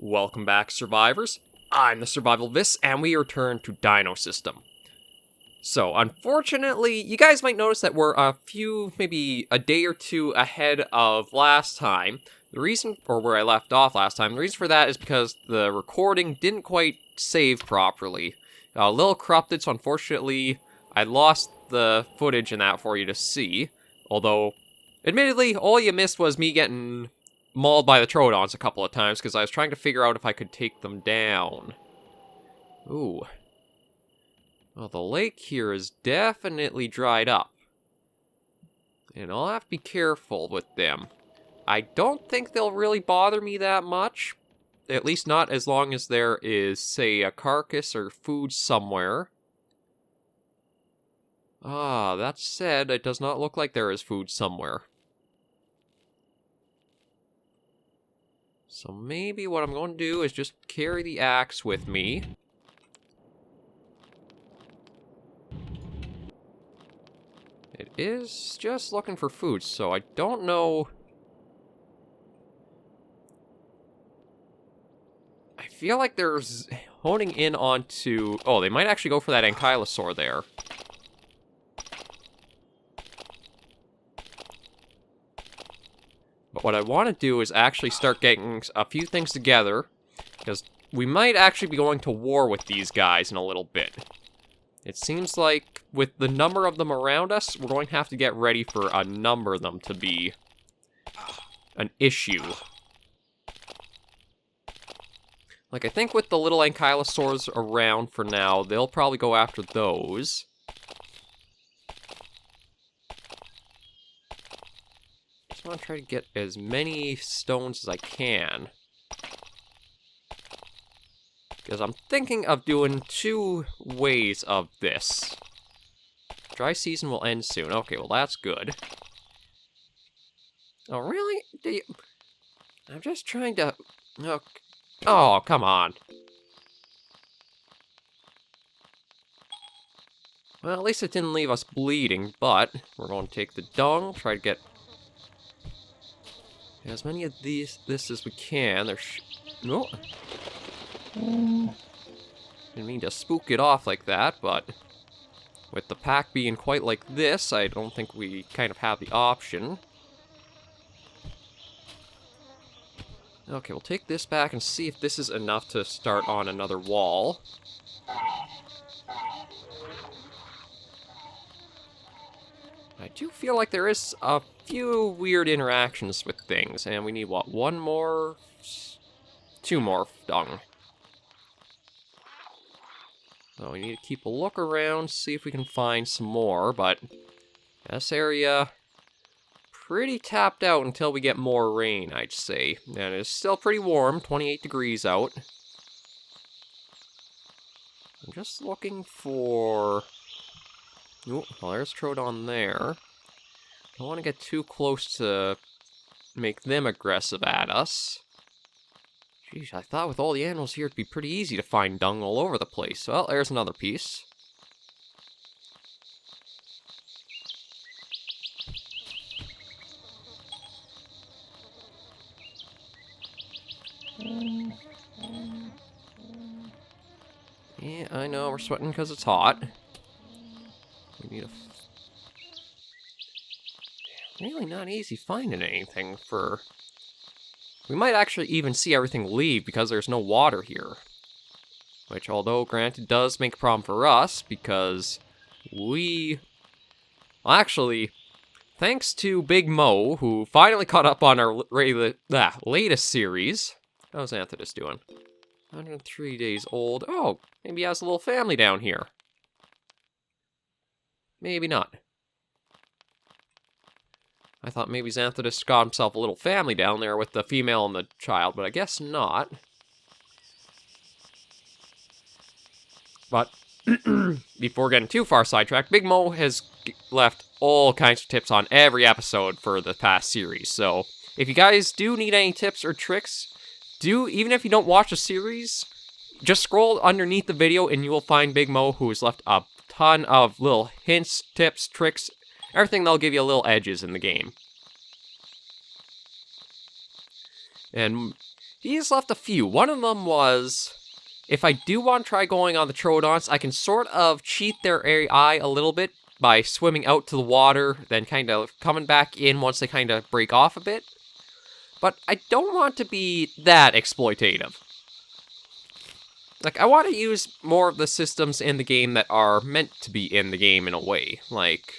Welcome back, survivors. I'm the SurvivalVis, and we return to Dinosystem. So, unfortunately, you guys might notice that we're maybe a day or two ahead of last time. The reason, or where I left off last time, the reason for that is because the recording didn't quite save properly. A little corrupted, so unfortunately, I lost the footage in that for you to see. Although, admittedly, all you missed was me getting mauled by the Troodons a couple of times, because I was trying to figure out if I could take them down. Ooh. Well, the lake here is definitely dried up. And I'll have to be careful with them. I don't think they'll really bother me that much. At least not as long as there is, say, a carcass or food somewhere. Ah, that said, it does not look like there is food somewhere. So maybe what I'm going to do is just carry the axe with me. It is just looking for food, so I don't know. I feel like there's honing in onto... Oh, they might actually go for that ankylosaur there. But what I want to do is actually start getting a few things together, because we might actually be going to war with these guys in a little bit. It seems like with the number of them around us, we're going to have to get ready for a number of them to be an issue. Like, I think with the little ankylosaurs around for now, they'll probably go after those. I want to try to get as many stones as I can. Because I'm thinking of doing two ways of this. Dry season will end soon. Okay, well that's good. Oh, really? I'm just trying to... Oh, come on. Well, at least it didn't leave us bleeding, but we're going to take the dung, try to get as many of this as we can. No. Didn't mean to spook it off like that, but with the pack being quite like this, I don't think we kind of have the option. Okay, we'll take this back and see if this is enough to start on another wall. I do feel like there is a few weird interactions with things, and we need, what, one more? Two more dung. So we need to keep a look around, see if we can find some more, but this area pretty tapped out until we get more rain, I'd say. And it's still pretty warm, 28 degrees out. I'm just looking for... Oh, well, there's Troodon there. Don't want to get too close to make them aggressive at us. Jeez, I thought with all the animals here it'd be pretty easy to find dung all over the place. Well, there's another piece. Yeah, I know, we're sweating because it's hot. We need a... Really not easy finding anything for... We might actually even see everything leave because there's no water here. Which, although granted, does make a problem for us because we... Well, actually, thanks to Big Mo, who finally caught up on our latest series. How's Anthony doing? 103 days old. Oh, maybe he has a little family down here. Maybe not. I thought maybe Xanthodus got himself a little family down there with the female and the child, but I guess not. But, before getting too far sidetracked, Big Mo has left all kinds of tips on every episode for the past series. So, if you guys do need any tips or tricks, even if you don't watch the series, just scroll underneath the video and you will find Big Mo, who has left a ton of little hints, tips, tricks, everything that'll give you a little edges in the game. And He's left a few. One of them was, if I do want to try going on the Troodons, I can sort of cheat their AI a little bit by swimming out to the water, then kind of coming back in once they kind of break off a bit. But I don't want to be that exploitative. Like, I want to use more of the systems in the game that are meant to be in the game in a way. Like,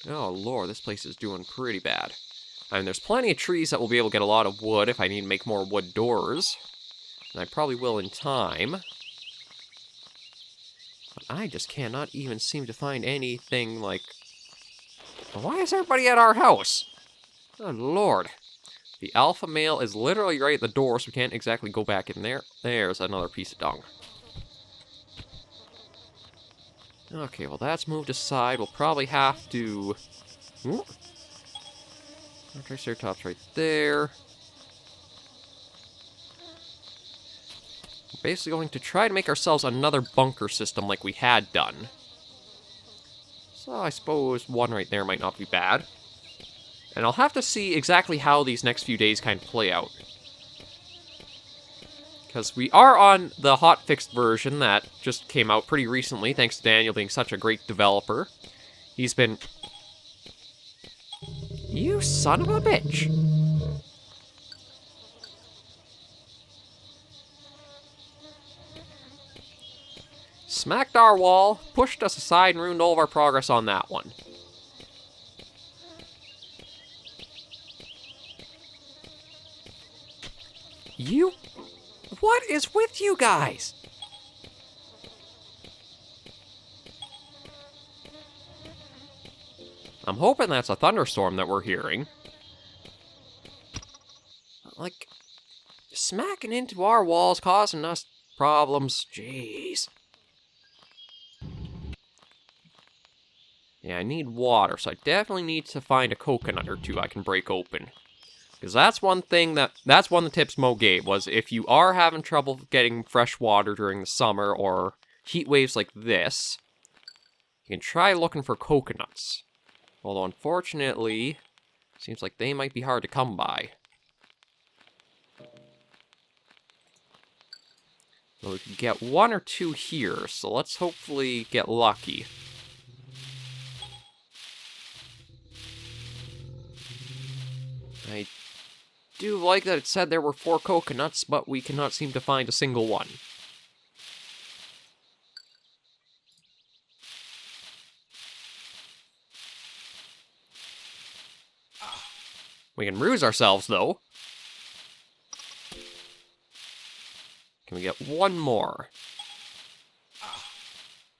oh lord, this place is doing pretty bad. I mean, there's plenty of trees that will be able to get a lot of wood if I need to make more wood doors. And I probably will in time. But I just cannot even seem to find anything like... Why is everybody at our house? Oh lord. The alpha male is literally right at the door, so we can't exactly go back in there. There's another piece of dung. Okay, well that's moved aside. We'll probably have to... Ooh. Triceratops right there. We're basically going to try to make ourselves another bunker system like we had done. So I suppose one right there might not be bad. And I'll have to see exactly how these next few days kind of play out. Because we are on the hotfixed version that just came out pretty recently, thanks to Daniel being such a great developer. He's been... You son of a bitch! Smacked our wall, pushed us aside, and ruined all of our progress on that one. You... What is with you guys? I'm hoping that's a thunderstorm that we're hearing. Like, smacking into our walls, causing us problems. Jeez. Yeah, I need water, so I definitely need to find a coconut or two I can break open. Because that's one thing that's one of the tips Mo gave, was if you are having trouble getting fresh water during the summer or heat waves like this, you can try looking for coconuts. Although, unfortunately, seems like they might be hard to come by. So we can get one or two here, so let's hopefully get lucky. I do like that it said there were 4 coconuts, but we cannot seem to find a single one. We can ruse ourselves, though. Can we get one more?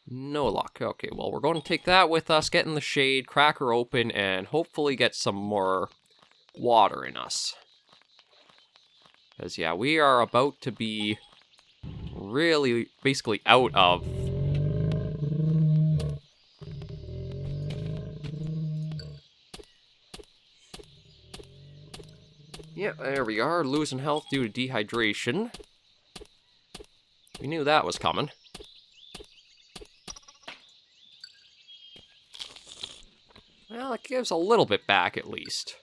No luck. Okay, well, we're going to take that with us, get in the shade, crack her open, and hopefully get some more water in us. Because, yeah, we are about to be really basically out of... Yeah, there we are, losing health due to dehydration. We knew that was coming. Well, it gives a little bit back at least.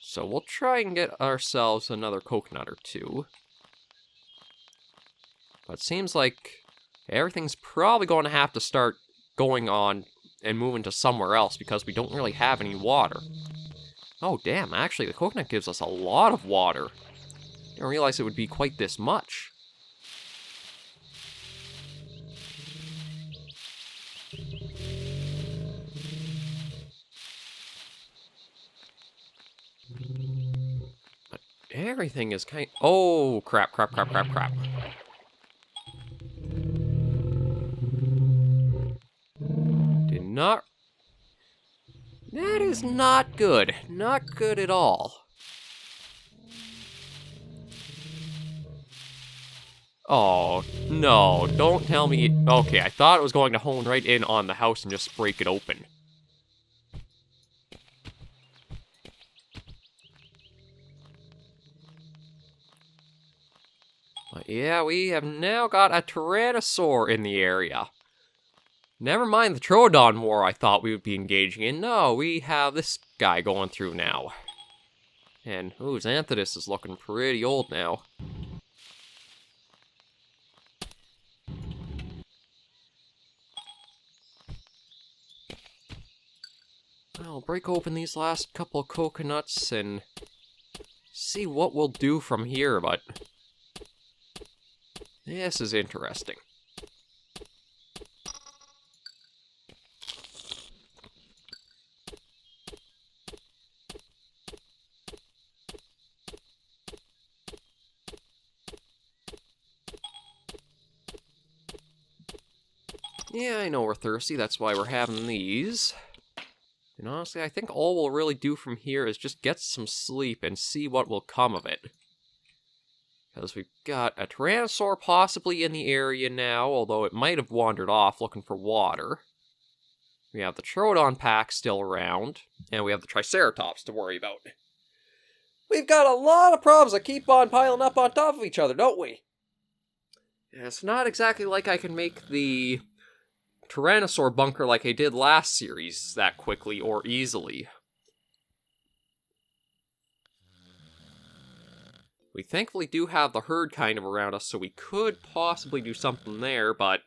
So we'll try and get ourselves another coconut or two. But it seems like everything's probably going to have to start going on and moving to somewhere else because we don't really have any water. Oh damn, actually the coconut gives us a lot of water. Didn't realize it would be quite this much. But everything is kind... Oh, crap. Did not... That is not good. Not good at all. Oh, no. Don't tell me... Okay, I thought it was going to hone right in on the house and just break it open. But yeah, we have now got a Tyrannosaur in the area. Never mind the Troodon War I thought we would be engaging in. No, we have this guy going through now. And, ooh, Xanthidus is looking pretty old now. I'll break open these last couple of coconuts and see what we'll do from here, but this is interesting. Yeah, I know we're thirsty, that's why we're having these. And honestly, I think all we'll really do from here is just get some sleep and see what will come of it. Because we've got a Tyrannosaur possibly in the area now, although it might have wandered off looking for water. We have the Troodon pack still around, and we have the Triceratops to worry about. We've got a lot of problems that keep on piling up on top of each other, don't we? Yeah, it's not exactly like I can make the Tyrannosaur bunker like I did last series that quickly or easily. We thankfully do have the herd kind of around us, so we could possibly do something there, but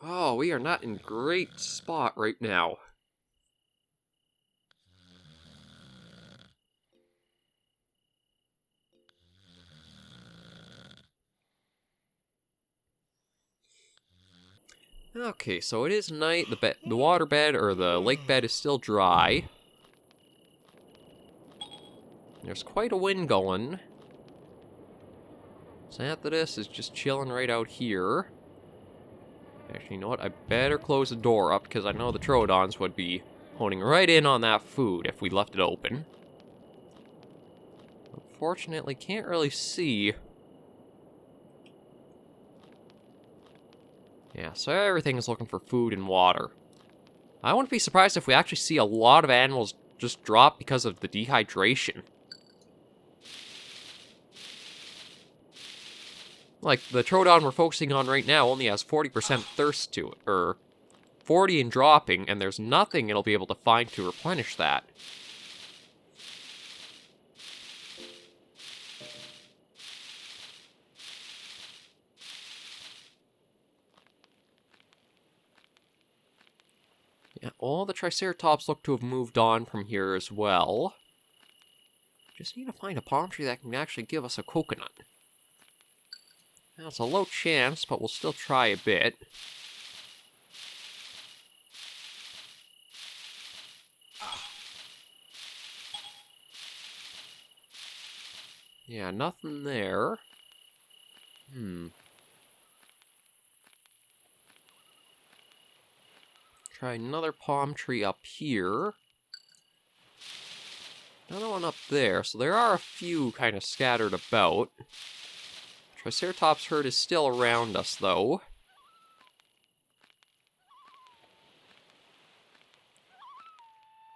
oh, we are not in great spot right now. Okay, so it is night. The water bed, or the lake bed, is still dry. There's quite a wind going. Xanthidus is just chilling right out here. Actually, you know what? I better close the door up, because I know the Troodons would be honing right in on that food if we left it open. Unfortunately, can't really see. Yeah, so everything is looking for food and water. I wouldn't be surprised if we actually see a lot of animals just drop because of the dehydration. Like, the Troodon we're focusing on right now only has 40% thirst to it, or 40 and dropping, and there's nothing it'll be able to find to replenish that. Yeah, all the Triceratops look to have moved on from here as well. Just need to find a palm tree that can actually give us a coconut. Now, it's a low chance, but we'll still try a bit. Yeah, nothing there. Try another palm tree up here. Another one up there, so there are a few kind of scattered about. Triceratops herd is still around us, though.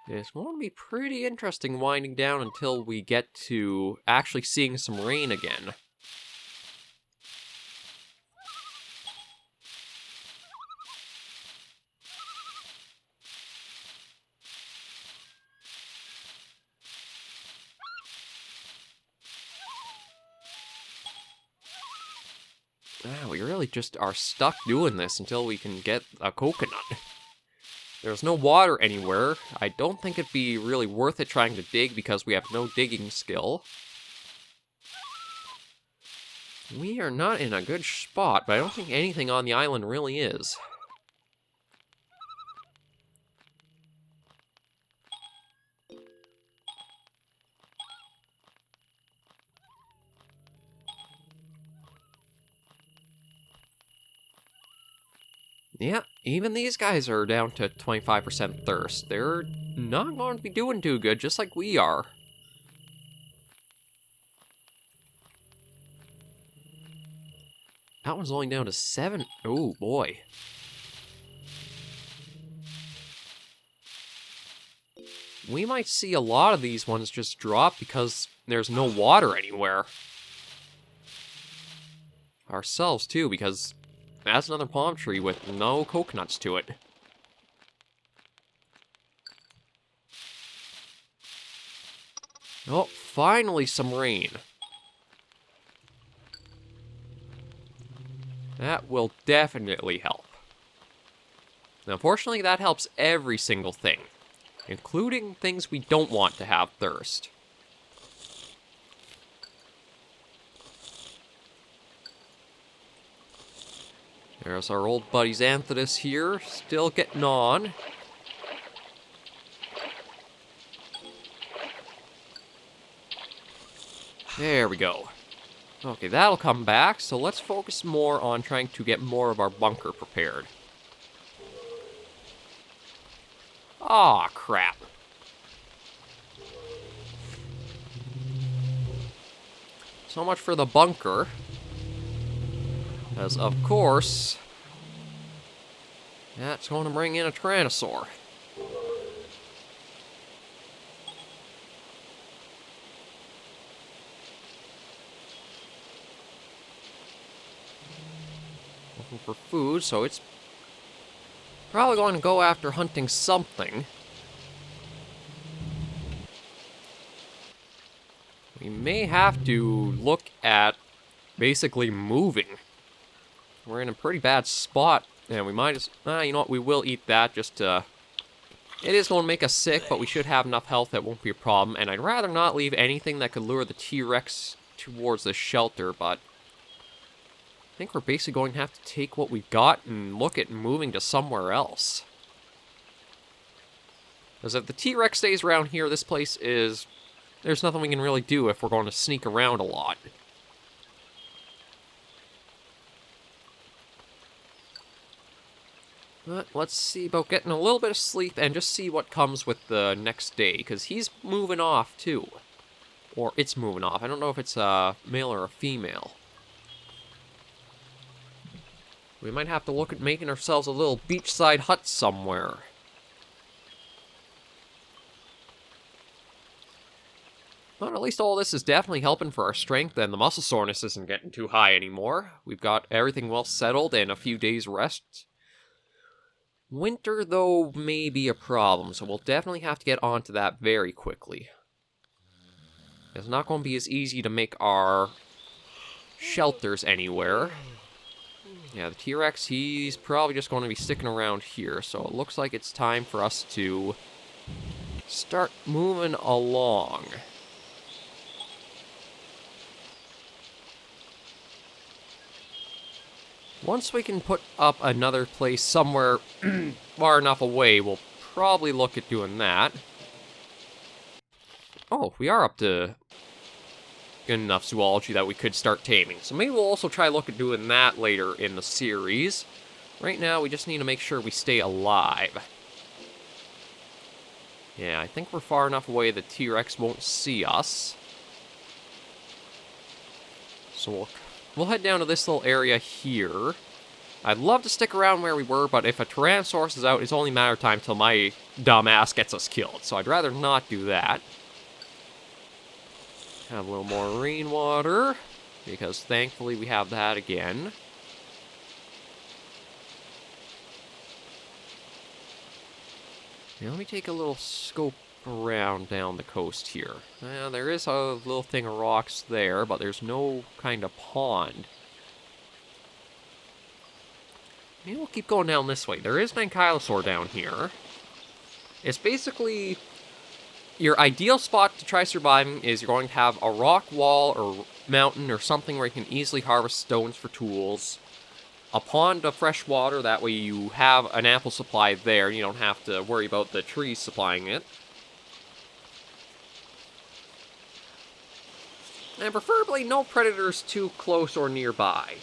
It's going to be pretty interesting winding down until we get to actually seeing some rain again. We really just are stuck doing this until we can get a coconut. There's no water anywhere. I don't think it'd be really worth it trying to dig because we have no digging skill. We are not in a good spot, but I don't think anything on the island really is. Yeah, even these guys are down to 25% thirst. They're not going to be doing too good, just like we are. That one's only down to 7. Oh, boy. We might see a lot of these ones just drop because there's no water anywhere. Ourselves, too, because that's another palm tree with no coconuts to it. Oh, finally some rain. That will definitely help. Now, unfortunately, that helps every single thing, including things we don't want to have thirst. There's our old buddy Xanthidus here, still getting on. There we go. Okay, that'll come back, so let's focus more on trying to get more of our bunker prepared. Aw, crap. So much for the bunker. As, of course, that's going to bring in a Tyrannosaur. Looking for food, so it's probably going to go after hunting something. We may have to look at basically moving. We're in a pretty bad spot, and we might just... you know what, we will eat that just to... It is going to make us sick, but we should have enough health that won't be a problem, and I'd rather not leave anything that could lure the T-Rex towards the shelter, but... I think we're basically going to have to take what we've got and look at moving to somewhere else. Because if the T-Rex stays around here, this place is... There's nothing we can really do if we're going to sneak around a lot. But let's see about getting a little bit of sleep and just see what comes with the next day, because he's moving off too. Or it's moving off. I don't know if it's a male or a female. We might have to look at making ourselves a little beachside hut somewhere. But at least all this is definitely helping for our strength, and the muscle soreness isn't getting too high anymore. We've got everything well settled and a few days rest. Winter, though, may be a problem, so we'll definitely have to get onto that very quickly. It's not going to be as easy to make our shelters anywhere. Yeah, the T-Rex, he's probably just going to be sticking around here, so it looks like it's time for us to start moving along. Once we can put up another place somewhere far enough away, we'll probably look at doing that. Oh, we are up to good enough zoology that we could start taming. So maybe we'll also try look at doing that later in the series. Right now, we just need to make sure we stay alive. Yeah, I think we're far enough away that T-Rex won't see us. So we'll head down to this little area here. I'd love to stick around where we were, but if a Tyrannosaurus is out, it's only a matter of time till my dumb ass gets us killed. So I'd rather not do that. Have a little more rainwater, because thankfully we have that again. Now let me take a little scope around down the coast here. There is a little thing of rocks there, but there's no kind of pond. Maybe we'll keep going down this way. There is an ankylosaur down here. It's basically... Your ideal spot to try surviving is you're going to have a rock wall or mountain or something where you can easily harvest stones for tools. A pond of fresh water, that way you have an ample supply there. You don't have to worry about the trees supplying it. And preferably no predators too close or nearby.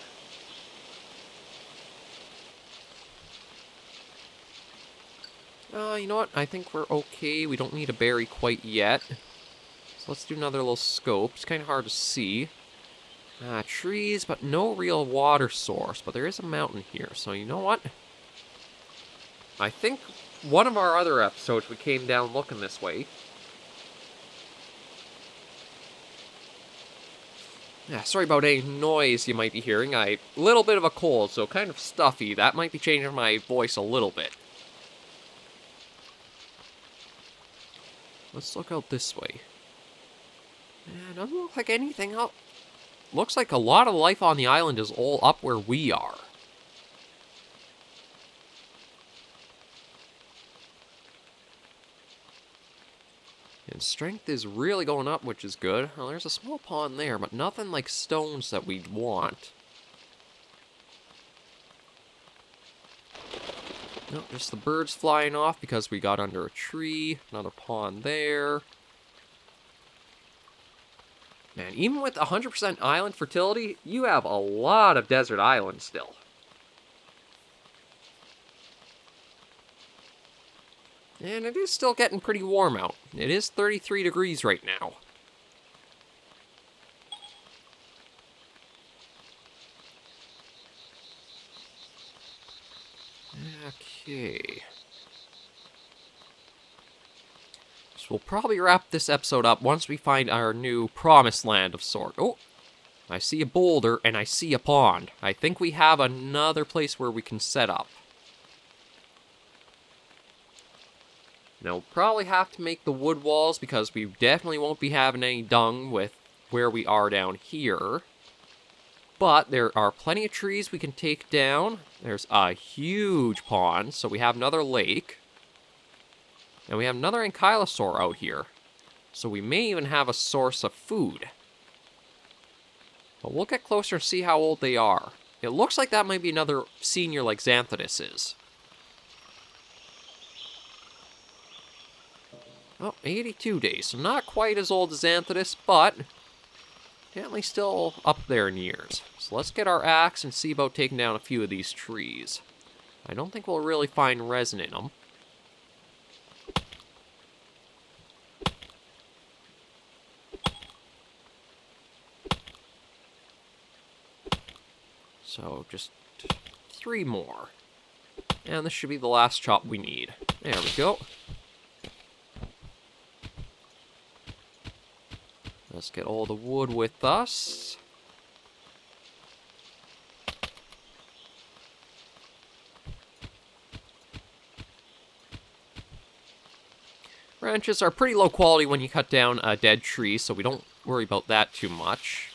You know what? I think we're okay. We don't need a berry quite yet. So let's do another little scope. It's kind of hard to see. Trees, but no real water source. But there is a mountain here. So you know what? I think one of our other episodes we came down looking this way. Yeah, sorry about any noise you might be hearing. A little bit of a cold, so kind of stuffy. That might be changing my voice a little bit. Let's look out this way. Yeah, doesn't look like anything up. Looks like a lot of life on the island is all up where we are. And strength is really going up, which is good. Well, there's a small pond there, but nothing like stones that we'd want. Nope, just the birds flying off because we got under a tree. Another pond there. Man, even with 100% island fertility, you have a lot of desert islands still. And it is still getting pretty warm out. It is 33 degrees right now. Okay. So we'll probably wrap this episode up once we find our new promised land of sort. Oh, I see a boulder and I see a pond. I think we have another place where we can set up. Now, we'll probably have to make the wood walls because we definitely won't be having any dung with where we are down here. But there are plenty of trees we can take down. There's a huge pond, so we have another lake. And we have another ankylosaur out here. So we may even have a source of food. But we'll get closer and see how old they are. It looks like that might be another senior like Xanthidus is. Oh, 82 days. So not quite as old as Xanthidus, but definitely still up there in years. So let's get our axe and see about taking down a few of these trees. I don't think we'll really find resin in them. So just 3 more. And this should be the last chop we need. There we go. Let's get all the wood with us. Branches are pretty low quality when you cut down a dead tree, so we don't worry about that too much.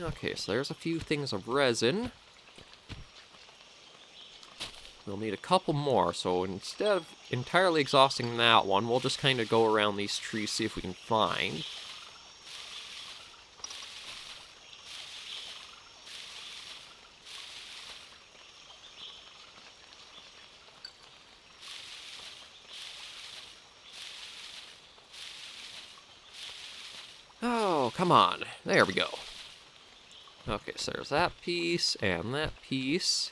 Okay, so there's a few things of resin. We'll need a couple more, so instead of entirely exhausting that one, we'll just kind of go around these trees, see if we can find. Oh, come on. There we go. Okay, so there's that piece and that piece.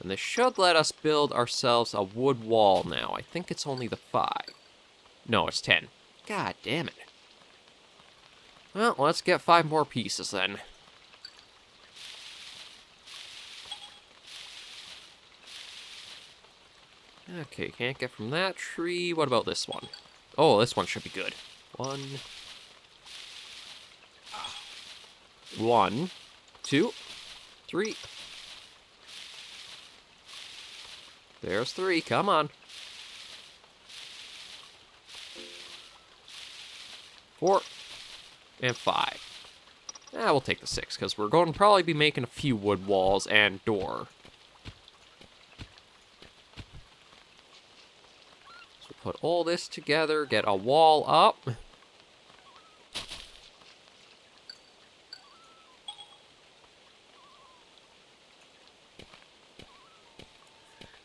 And this should let us build ourselves a wood wall now. I think it's only the 5. No, it's 10. God damn it. Well, let's get 5 more pieces then. Okay, can't get from that tree. What about this one? Oh, this one should be good. 1, 2, 3. There's 3, come on. 4, and 5. We'll take the 6, because we're going to probably be making a few wood walls and door. So put all this together, get a wall up.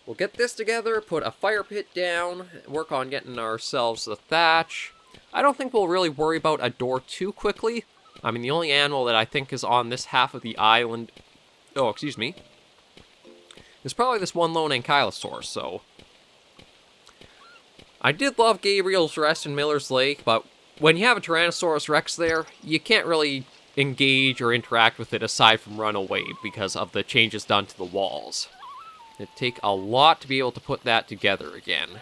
We'll get this together, put a fire pit down, work on getting ourselves the thatch. I don't think we'll really worry about a door too quickly. I mean, the only animal that I think is on this half of the island, is probably this one lone ankylosaur, so. I did love Gabriel's Rest in Miller's Lake, but when you have a Tyrannosaurus Rex there, you can't really engage or interact with it aside from run away because of the changes done to the walls. It'd take a lot to be able to put that together again.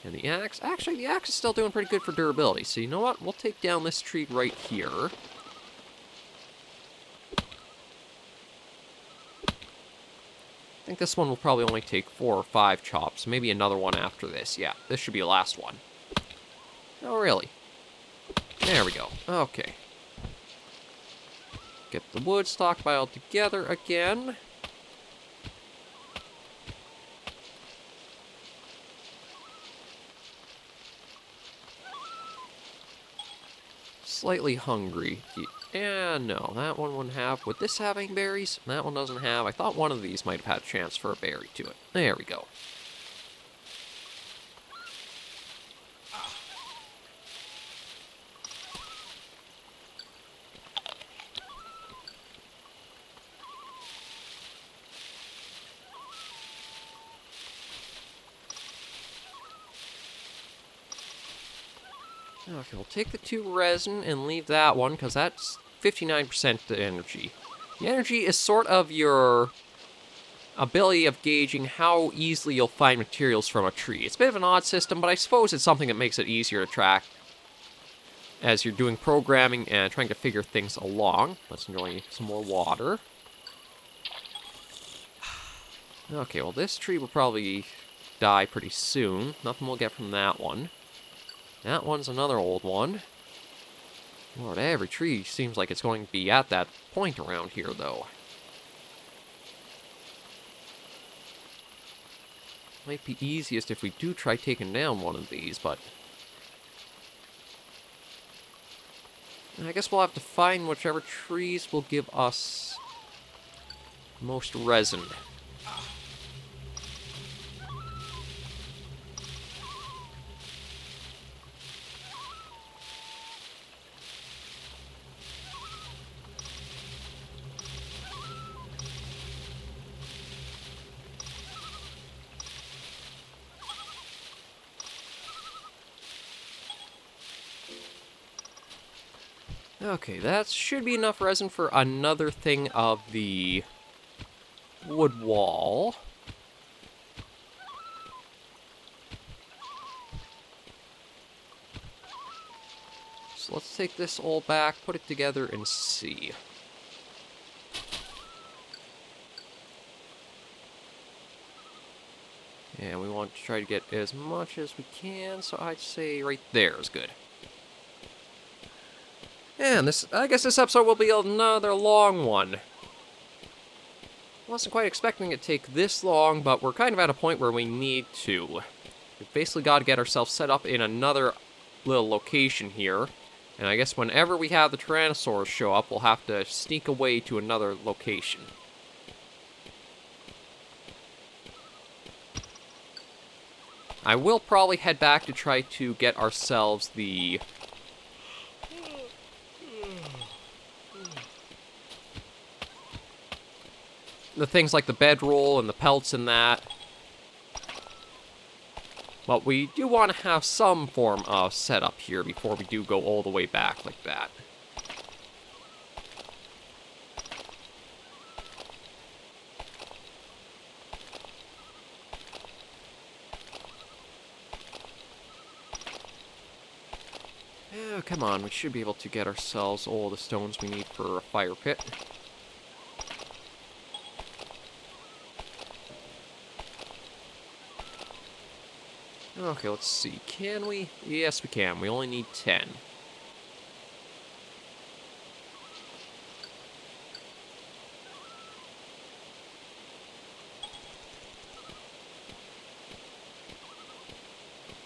And the axe, actually the axe is still doing pretty good for durability, so you know what, we'll take down this tree right here. I think this one will probably only take 4 or 5 chops, maybe another one after this. Yeah, this should be the last one. Oh, really? There we go. Okay. Get the wood stockpiled together again. Slightly hungry. Yeah, no, that one wouldn't have. Would this have any berries? That one doesn't have. I thought one of these might have had a chance for a berry to it. There we go. Okay, we'll take the 2 resin and leave that one, because that's 59% the energy. The energy is sort of your ability of gauging how easily you'll find materials from a tree. It's a bit of an odd system, but I suppose it's something that makes it easier to track as you're doing programming and trying to figure things along. Let's enjoy some more water. Okay, well this tree will probably die pretty soon. Nothing we'll get from that one. That one's another old one. Lord, every tree seems like it's going to be at that point around here, though. Might be easiest if we do try taking down one of these, but... I guess we'll have to find whichever trees will give us most resin. Okay, that should be enough resin for another thing of the wood wall. So let's take this all back, put it together, and see. And we want to try to get as much as we can, so I'd say right there is good. And I guess this episode will be another long one. Wasn't quite expecting it to take this long, but we're kind of at a point where we need to. We've basically got to get ourselves set up in another little location here. And I guess whenever we have the Tyrannosaurs show up, we'll have to sneak away to another location. I will probably head back to try to get ourselves the things like the bedroll and the pelts and that. But we do want to have some form of setup here before we do go all the way back like that. Oh, come on, we should be able to get ourselves all the stones we need for a fire pit. Okay, let's see. Can we? Yes, we can. We only need 10.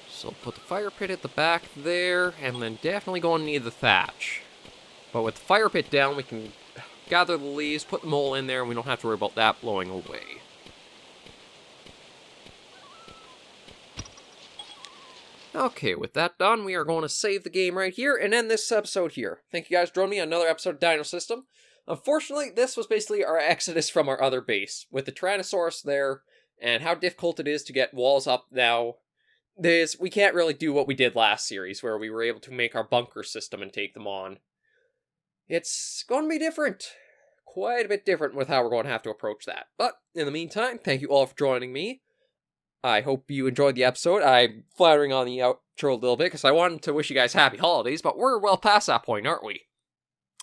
So put the fire pit at the back there, and then definitely going to need the thatch. But with the fire pit down, we can gather the leaves, put them all in there, and we don't have to worry about that blowing away. Okay, with that done, we are going to save the game right here and end this episode here. Thank you guys for joining me on another episode of Dinosystem. Unfortunately, this was basically our exodus from our other base. With the Tyrannosaurus there, and how difficult it is to get walls up now, we can't really do what we did last series, where we were able to make our bunker system and take them on. It's going to be different. Quite a bit different with how we're going to have to approach that. But, in the meantime, thank you all for joining me. I hope you enjoyed the episode. I'm flattering on the outro a little bit because I wanted to wish you guys happy holidays, but we're well past that point, aren't we?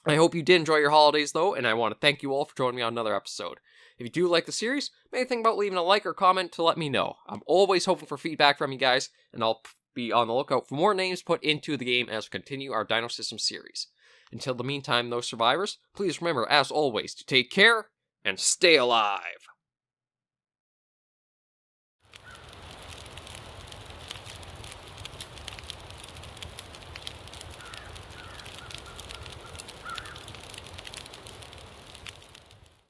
I hope you did enjoy your holidays, though, and I want to thank you all for joining me on another episode. If you do like the series, maybe think about leaving a like or comment to let me know. I'm always hoping for feedback from you guys, and I'll be on the lookout for more names put into the game as we continue our Dinosystem series. Until the meantime, those survivors, please remember, as always, to take care and stay alive.